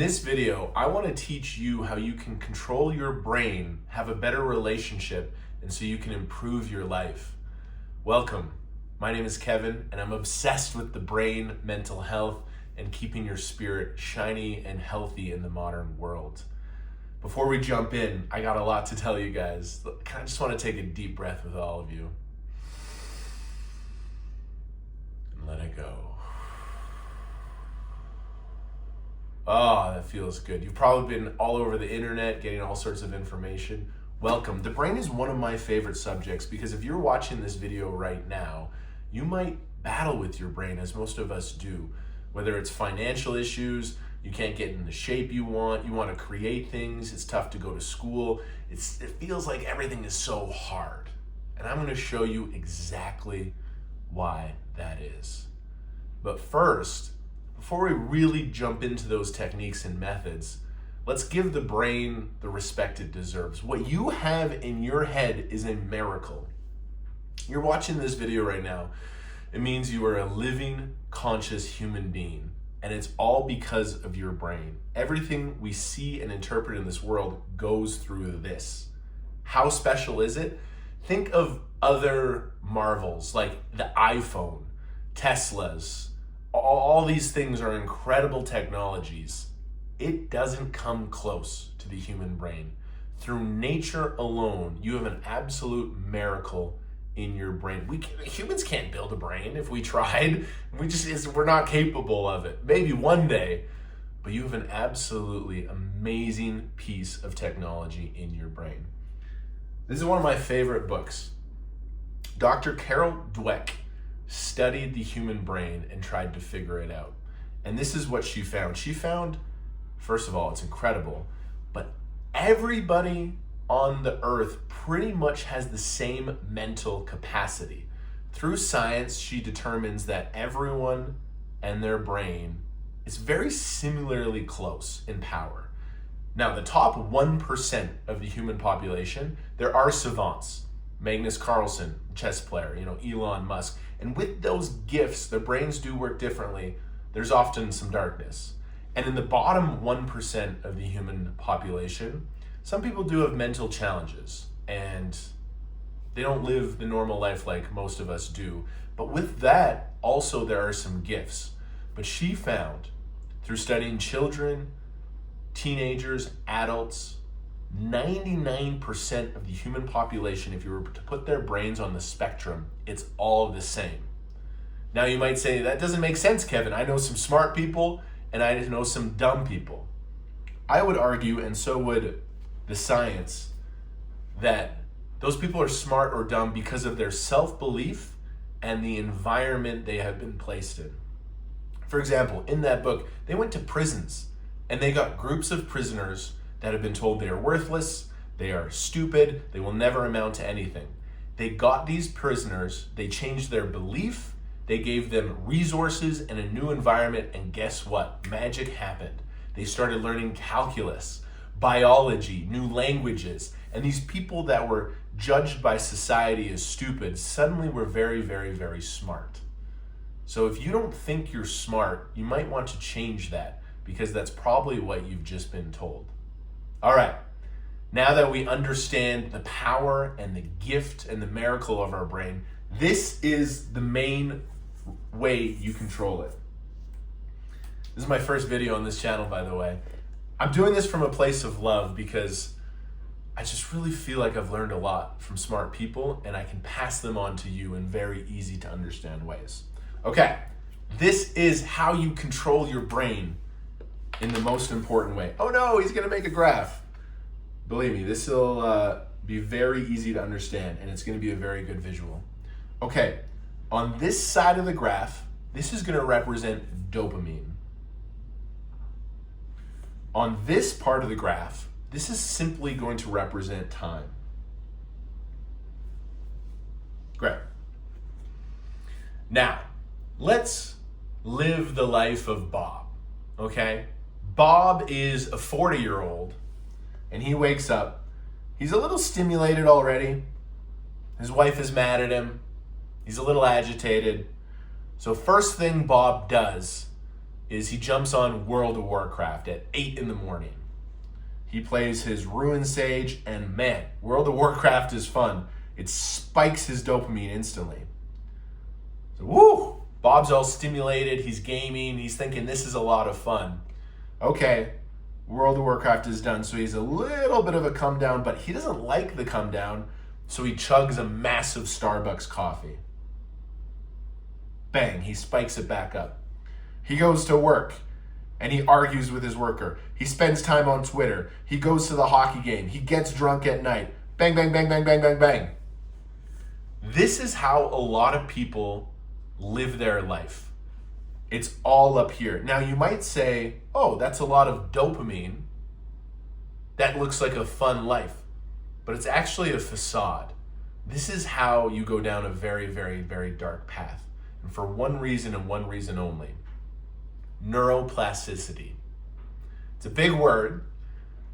In this video, I want to teach you how you can control your brain, have a better relationship, and so you can improve your life. Welcome. My name is Kevin, and I'm obsessed with the brain, mental health, and keeping your spirit shiny and healthy in the modern world. Before we jump in, I got a lot to tell you guys. I just want to take a deep breath with all of you. And let it go. Oh, that feels good. You've probably been all over the internet getting all sorts of information. Welcome. The brain is one of my favorite subjects because if you're watching this video right now, you might battle with your brain, as most of us do. Whether it's financial issues, you can't get in the shape you want to create things, it's tough to go to school, it feels like everything is so hard. And I'm going to show you exactly why that is. But first, before we really jump into those techniques and methods, let's give the brain the respect it deserves. What you have in your head is a miracle. You're watching this video right now. It means you are a living, conscious human being, and it's all because of your brain. Everything we see and interpret in this world goes through this. How special is it? Think of other marvels like the iPhone, Teslas. All these things are incredible technologies. It doesn't come close to the human brain. Through nature alone, you have an absolute miracle in your brain. Humans can't build a brain if we tried. We're not capable of it. Maybe one day, but you have an absolutely amazing piece of technology in your brain. This is one of my favorite books. Dr. Carol Dweck studied the human brain and tried to figure it out. And this is what she found. She found, first of all, it's incredible, but everybody on the earth pretty much has the same mental capacity. Through science, she determines that everyone and their brain is very similarly close in power. Now, the top 1% of the human population, there are savants. Magnus Carlsen, chess player, Elon Musk. And with those gifts, their brains do work differently. There's often some darkness. And in the bottom 1% of the human population, some people do have mental challenges and they don't live the normal life like most of us do. But with that, also there are some gifts. But she found, through studying children, teenagers, adults, 99% of the human population, if you were to put their brains on the spectrum, it's all the same. Now you might say, that doesn't make sense, Kevin. I know some smart people and I know some dumb people. I would argue, and so would the science, that those people are smart or dumb because of their self-belief and the environment they have been placed in. For example, in that book, they went to prisons and they got groups of prisoners that have been told they are worthless, they are stupid, they will never amount to anything. They got these prisoners, they changed their belief, they gave them resources and a new environment, and guess what? Magic happened. They started learning calculus, biology, new languages, and these people that were judged by society as stupid suddenly were very, very, very smart. So if you don't think you're smart, you might want to change that because that's probably what you've just been told. All right, now that we understand the power and the gift and the miracle of our brain, this is the main way you control it. This is my first video on this channel, by the way. I'm doing this from a place of love because I just really feel like I've learned a lot from smart people and I can pass them on to you in very easy to understand ways. Okay, this is how you control your brain in the most important way. Oh no, he's gonna make a graph. Believe me, this will be very easy to understand and it's gonna be a very good visual. Okay, on this side of the graph, this is gonna represent dopamine. On this part of the graph, this is simply going to represent time. Great. Now, let's live the life of Bob, okay? Bob is a 40-year-old and he wakes up. He's a little stimulated already. His wife is mad at him. He's a little agitated. So first thing Bob does is he jumps on World of Warcraft at 8 in the morning. He plays his Ruin Sage, and man, World of Warcraft is fun. It spikes his dopamine instantly. So, woo! Bob's all stimulated, he's gaming, he's thinking this is a lot of fun. Okay, World of Warcraft is done, so he's a little bit of a come down, but he doesn't like the come down, so he chugs a massive Starbucks coffee. Bang, he spikes it back up. He goes to work and he argues with his worker. He spends time on Twitter. He goes to the hockey game. He gets drunk at night. Bang, bang, bang, bang, bang, bang, bang. This is how a lot of people live their life. It's all up here. Now you might say, oh, that's a lot of dopamine. That looks like a fun life. But it's actually a facade. This is how you go down a very, very, very dark path. And for one reason and one reason only. Neuroplasticity. It's a big word,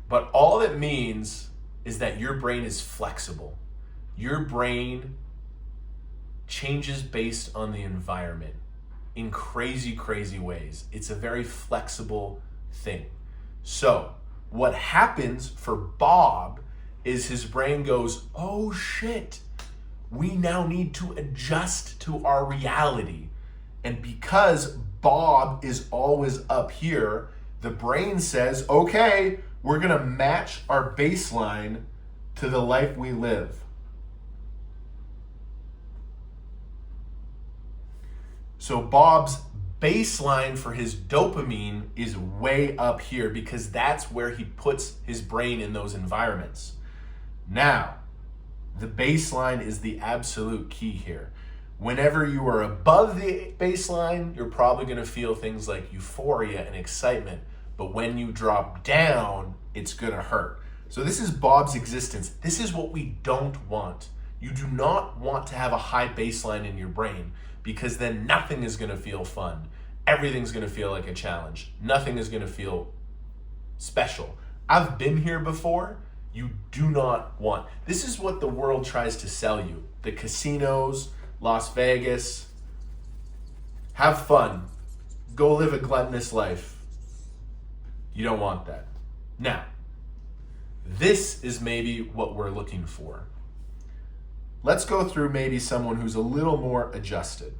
but all it means is that your brain is flexible. Your brain changes based on the environment in crazy, crazy ways. It's a very flexible thing. So what happens for Bob is his brain goes, oh shit, we now need to adjust to our reality. And because Bob is always up here, the brain says, okay, we're gonna match our baseline to the life we live. So Bob's baseline for his dopamine is way up here because that's where he puts his brain in those environments. Now, the baseline is the absolute key here. Whenever you are above the baseline, you're probably going to feel things like euphoria and excitement. But when you drop down, it's going to hurt. So this is Bob's existence. This is what we don't want. You do not want to have a high baseline in your brain because then nothing is going to feel fun. Everything's going to feel like a challenge. Nothing is going to feel special. I've been here before. You do not want. This is what the world tries to sell you. The casinos, Las Vegas. Have fun. Go live a gluttonous life. You don't want that. Now, this is maybe what we're looking for. Let's go through maybe someone who's a little more adjusted.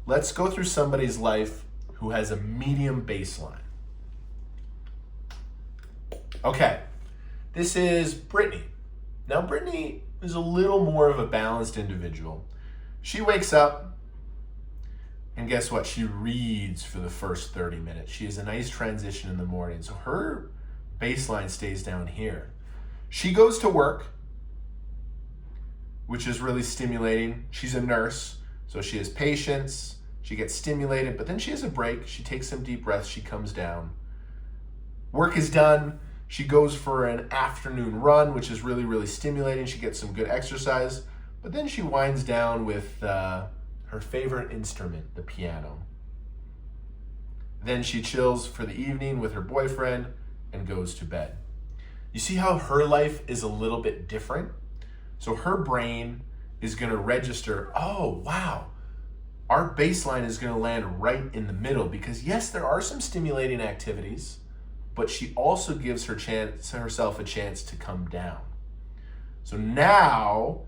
Let's go through somebody's life who has a medium baseline. Okay, this is Brittany. Now, Brittany is a little more of a balanced individual. She wakes up, and guess what? She reads for the first 30 minutes. She has a nice transition in the morning, so her baseline stays down here. She goes to work, which is really stimulating. She's a nurse, so she has patience. She gets stimulated, but then she has a break. She takes some deep breaths. She comes down. Work is done. She goes for an afternoon run, which is really, really stimulating. She gets some good exercise, but then she winds down with her favorite instrument, the piano. Then she chills for the evening with her boyfriend and goes to bed. You see how her life is a little bit different? So her brain is going to register, oh, wow, our baseline is going to land right in the middle because yes, there are some stimulating activities, but she also gives herself a chance to come down. So now,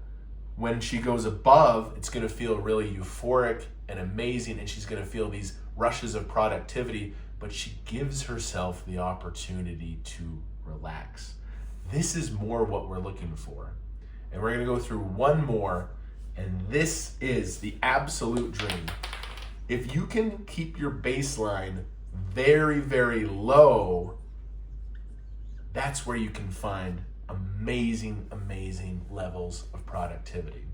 when she goes above, it's going to feel really euphoric and amazing, and she's going to feel these rushes of productivity, but she gives herself the opportunity to relax. This is more what we're looking for. And we're going to go through one more, and this is the absolute dream. If you can keep your baseline very, very low, that's where you can find amazing, amazing levels of productivity.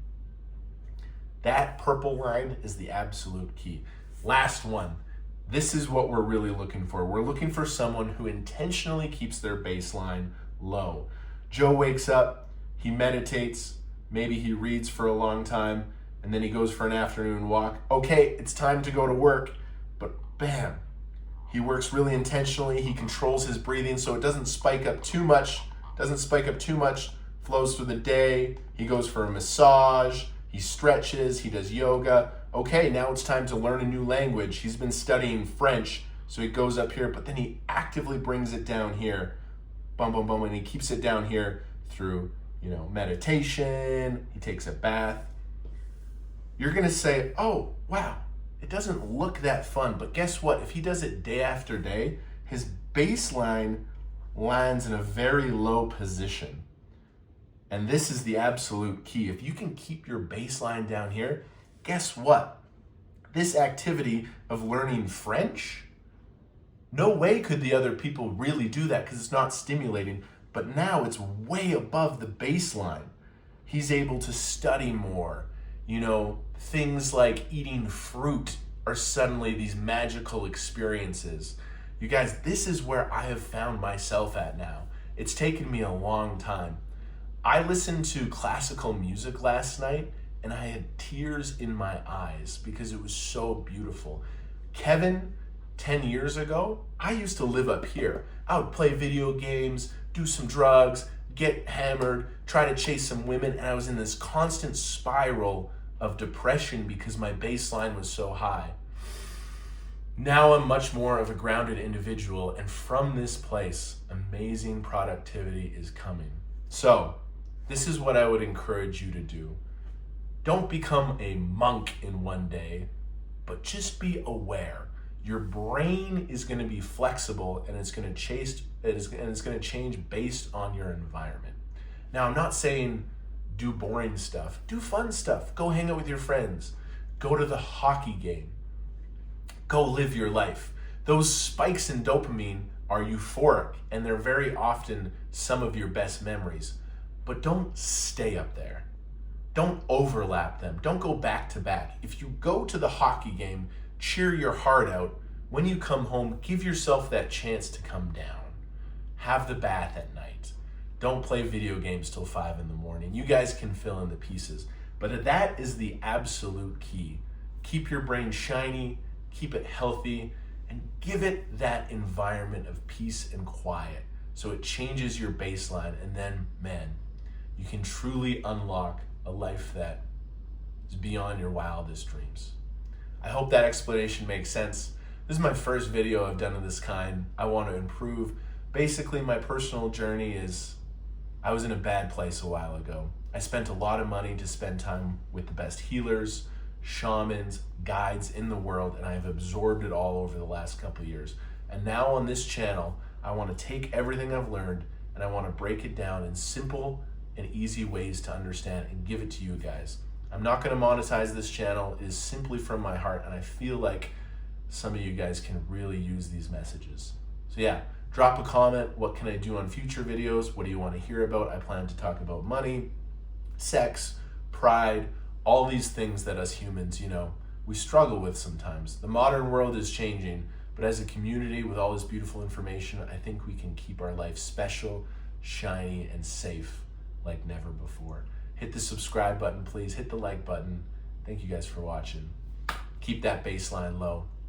That purple line is the absolute key. Last one. This is what we're really looking for. We're looking for someone who intentionally keeps their baseline low. Joe wakes up, he meditates, maybe he reads for a long time, and then he goes for an afternoon walk. Okay, it's time to go to work, but bam, he works really intentionally. He controls his breathing so it doesn't spike up too much, flows through the day. He goes for a massage, he stretches, he does yoga. Okay, now it's time to learn a new language. He's been studying French, so he goes up here, but then he actively brings it down here. Boom, boom, boom, and he keeps it down here through, meditation. He takes a bath. You're gonna say, oh, wow, it doesn't look that fun, but guess what? If he does it day after day, his baseline lands in a very low position. And this is the absolute key. If you can keep your baseline down here, guess what? This activity of learning French, no way could the other people really do that because it's not stimulating, but now it's way above the baseline. He's able to study more. Things like eating fruit are suddenly these magical experiences. You guys, this is where I have found myself at now. It's taken me a long time. I listened to classical music last night and I had tears in my eyes because it was so beautiful. Kevin, 10 years ago, I used to live up here. I would play video games, do some drugs, get hammered, try to chase some women, and I was in this constant spiral of depression because my baseline was so high. Now I'm much more of a grounded individual, and from this place, amazing productivity is coming. So, this is what I would encourage you to do. Don't become a monk in one day, but just be aware. Your brain is going to be flexible and it's going to change based on your environment. Now, I'm not saying do boring stuff. Do fun stuff. Go hang out with your friends. Go to the hockey game. Go live your life. Those spikes in dopamine are euphoric and they're very often some of your best memories. But don't stay up there. Don't overlap them. Don't go back to back. If you go to the hockey game, cheer your heart out. When you come home, give yourself that chance to come down. Have the bath at night. Don't play video games till 5 a.m. You guys can fill in the pieces. But that is the absolute key. Keep your brain shiny, keep it healthy, and give it that environment of peace and quiet so it changes your baseline. And then, man, you can truly unlock a life that is beyond your wildest dreams. I hope that explanation makes sense. This is my first video I've done of this kind. I want to improve. Basically, my personal journey is I was in a bad place a while ago. I spent a lot of money to spend time with the best healers, shamans, guides in the world, and I have absorbed it all over the last couple of years. And now on this channel, I want to take everything I've learned and I want to break it down in simple and easy ways to understand and give it to you guys. I'm not going to monetize this channel. It is simply from my heart, and I feel like some of you guys can really use these messages. So yeah, drop a comment. What can I do on future videos? What do you want to hear about? I plan to talk about money, sex, pride, all these things that us humans, we struggle with sometimes. The modern world is changing, but as a community with all this beautiful information, I think we can keep our life special, shiny, and safe like never before. Hit the subscribe button, please. Hit the like button. Thank you guys for watching. Keep that baseline low.